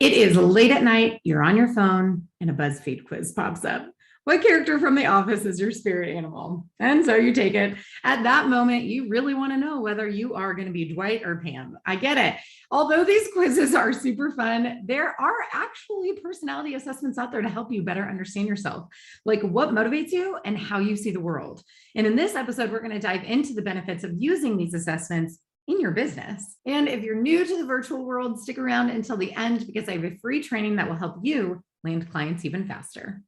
It is late at night, you're on your phone, and a BuzzFeed quiz pops up. What character from The Office is your spirit animal? And so you take it. At that moment, you really want to know whether you are going to be Dwight or Pam. I get it. Although these quizzes are super fun, there are actually personality assessments out there to help you better understand yourself, like what motivates you and how you see the world. And in this episode, we're going to dive into the benefits of using these assessments in your business. And if you're new to the virtual world, stick around until the end because I have a free training that will help you land clients even faster.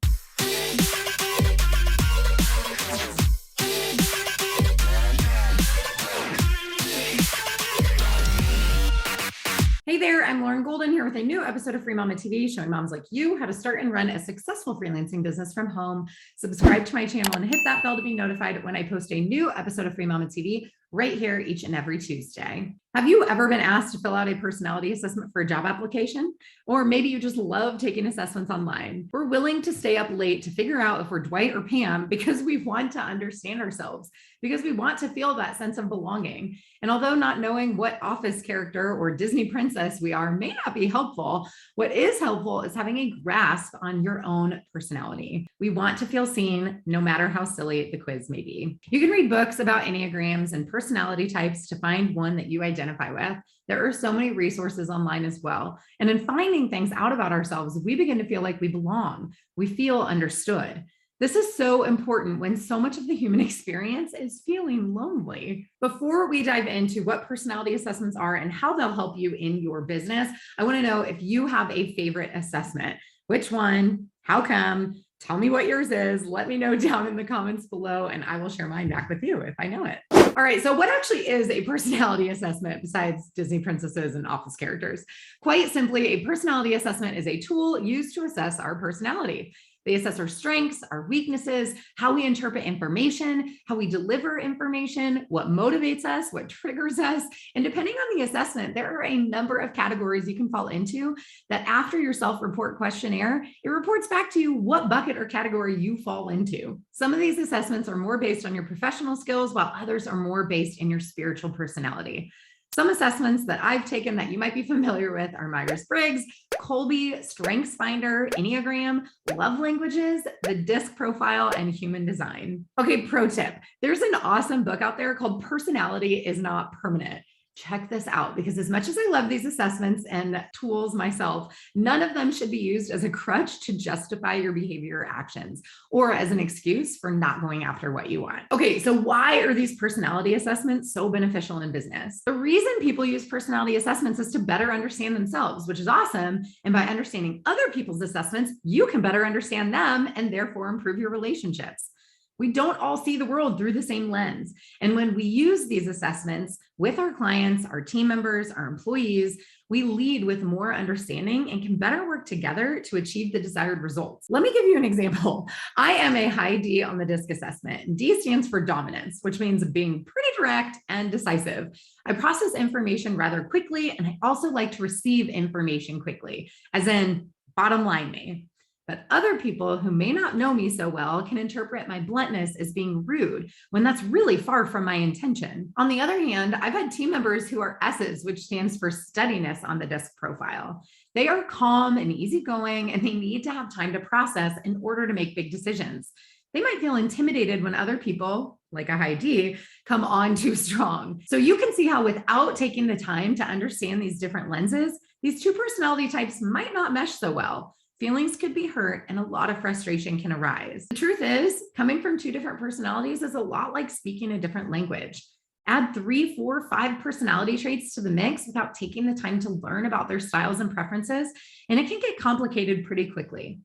Hey there, I'm Lauren Golden here with a new episode of Free Mama TV, showing moms like you how to start and run a successful freelancing business from home. Subscribe to my channel and hit that bell to be notified when I post a new episode of Free Mama TV right here each and every Tuesday. Have you ever been asked to fill out a personality assessment for a job application? Or maybe you just love taking assessments online. We're willing to stay up late to figure out if we're Dwight or Pam because we want to understand ourselves, because we want to feel that sense of belonging. And although not knowing what Office character or Disney princess we are may not be helpful, what is helpful is having a grasp on your own personality. We want to feel seen no matter how silly the quiz may be. You can read books about Enneagrams and personality types to find one that you identify with. There are so many resources online as well. And in finding things out about ourselves, we begin to feel like we belong. We feel understood. This is so important when so much of the human experience is feeling lonely. Before we dive into what personality assessments are and how they'll help you in your business, I want to know if you have a favorite assessment. Which one? How come? Tell me what yours is. Let me know down in the comments below, and I will share mine back with you if I know it. All right, so what actually is a personality assessment besides Disney princesses and Office characters? Quite simply, a personality assessment is a tool used to assess our personality. They assess our strengths, our weaknesses, how we interpret information, how we deliver information, what motivates us, what triggers us. And depending on the assessment, there are a number of categories you can fall into that after your self-report questionnaire, it reports back to you what bucket or category you fall into. Some of these assessments are more based on your professional skills, while others are more based in your spiritual personality. Some assessments that I've taken that you might be familiar with are Myers-Briggs, Colby, StrengthsFinder, Enneagram, Love Languages, the DISC Profile, and Human Design. Okay, pro tip. There's an awesome book out there called Personality is Not Permanent. Check this out, because as much as I love these assessments and tools myself, none of them should be used as a crutch to justify your behavior or actions or as an excuse for not going after what you want. Okay, so why are these personality assessments so beneficial in business? The reason people use personality assessments is to better understand themselves, which is awesome. And by understanding other people's assessments, you can better understand them and therefore improve your relationships. We don't all see the world through the same lens. And when we use these assessments with our clients, our team members, our employees, we lead with more understanding and can better work together to achieve the desired results. Let me give you an example. I am a high D on the DISC assessment. D stands for dominance, which means being pretty direct and decisive. I process information rather quickly, and I also like to receive information quickly, as in bottom line me. But other people who may not know me so well can interpret my bluntness as being rude when that's really far from my intention. On the other hand, I've had team members who are S's, which stands for steadiness on the DISC profile. They are calm and easygoing, and they need to have time to process in order to make big decisions. They might feel intimidated when other people, like a high D, come on too strong. So you can see how without taking the time to understand these different lenses, these two personality types might not mesh so well. Feelings could be hurt and a lot of frustration can arise. The truth is, coming from two different personalities is a lot like speaking a different language. Add 3, 4, 5 personality traits to the mix without taking the time to learn about their styles and preferences, and it can get complicated pretty quickly.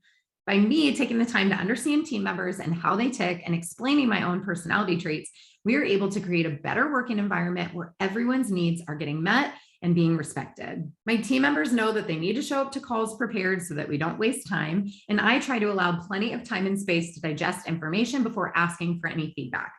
By me taking the time to understand team members and how they tick and explaining my own personality traits, we are able to create a better working environment where everyone's needs are getting met and being respected. My team members know that they need to show up to calls prepared so that we don't waste time, and I try to allow plenty of time and space to digest information before asking for any feedback.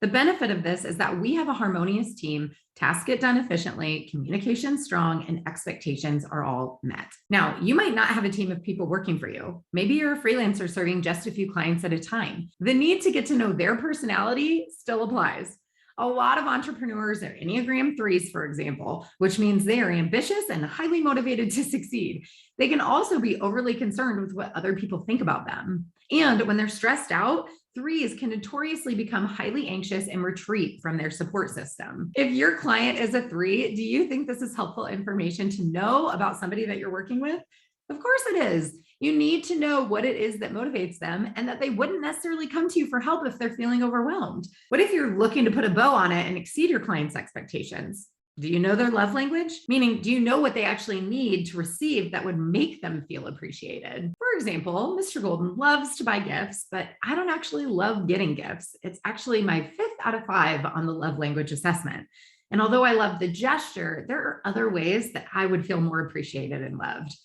The benefit of this is that we have a harmonious team, tasks get done efficiently, communication strong, and expectations are all met. Now, you might not have a team of people working for you. Maybe you're a freelancer serving just a few clients at a time. The need to get to know their personality still applies. A lot of entrepreneurs are Enneagram 3s, for example, which means they are ambitious and highly motivated to succeed. They can also be overly concerned with what other people think about them. And when they're stressed out, 3s can notoriously become highly anxious and retreat from their support system. If your client is a 3, do you think this is helpful information to know about somebody that you're working with? Of course it is. You need to know what it is that motivates them and that they wouldn't necessarily come to you for help if they're feeling overwhelmed. What if you're looking to put a bow on it and exceed your client's expectations? Do you know their love language? Meaning, do you know what they actually need to receive that would make them feel appreciated? For example, Mr. Golden loves to buy gifts, but I don't actually love getting gifts. It's actually my 5th out of 5 on the love language assessment. And although I love the gesture, there are other ways that I would feel more appreciated and loved.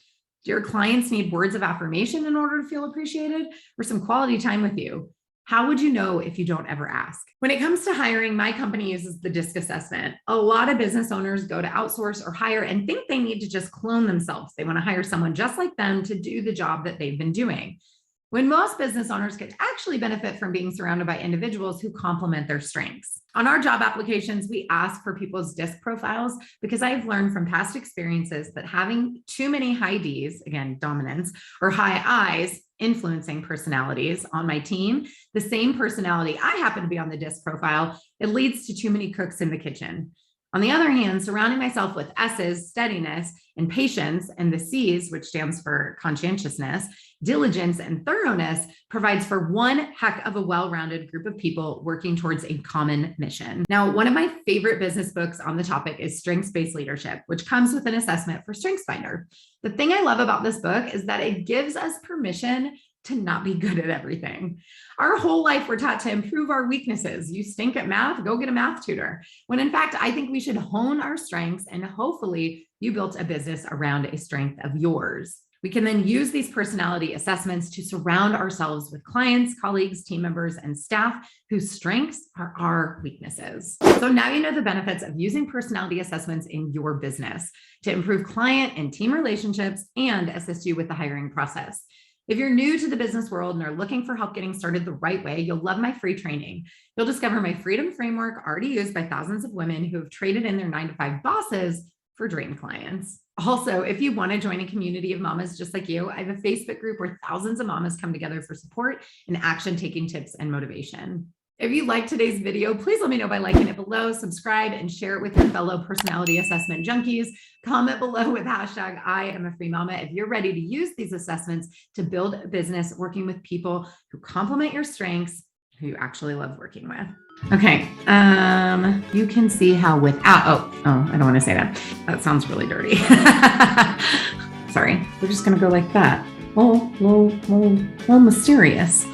Do your clients need words of affirmation in order to feel appreciated, or some quality time with you? How would you know if you don't ever ask? When it comes to hiring, my company uses the DISC assessment. A lot of business owners go to outsource or hire and think they need to just clone themselves. They want to hire someone just like them to do the job that they've been doing, when most business owners could actually benefit from being surrounded by individuals who complement their strengths. On our job applications, we ask for people's DISC profiles because I've learned from past experiences that having too many high Ds, again, dominance, or high Is, influencing personalities on my team, the same personality I happen to be on the DISC profile, it leads to too many cooks in the kitchen. On the other hand, surrounding myself with S's, steadiness, and patience, and the C's, which stands for conscientiousness, diligence, and thoroughness, provides for one heck of a well-rounded group of people working towards a common mission. Now, one of my favorite business books on the topic is Strengths-Based Leadership, which comes with an assessment for StrengthsFinder. The thing I love about this book is that it gives us permission to not be good at everything. Our whole life, we're taught to improve our weaknesses. You stink at math, go get a math tutor. When in fact, I think we should hone our strengths, and hopefully you built a business around a strength of yours. We can then use these personality assessments to surround ourselves with clients, colleagues, team members, and staff whose strengths are our weaknesses. So now you know the benefits of using personality assessments in your business to improve client and team relationships and assist you with the hiring process. If you're new to the business world and are looking for help getting started the right way, you'll love my free training. You'll discover my freedom framework already used by thousands of women who have traded in their 9-to-5 bosses for dream clients. Also, if you want to join a community of mamas just like you, I have a Facebook group where thousands of mamas come together for support and action-taking tips and motivation. If you liked today's video, please let me know by liking it below, subscribe, and share it with your fellow personality assessment junkies. Comment below with hashtag I am a free mama if you're ready to use these assessments to build a business working with people who complement your strengths, who you actually love working with. Okay, you can see how without, I don't want to say that. That sounds really dirty. Sorry, we're just gonna go like that. Little mysterious.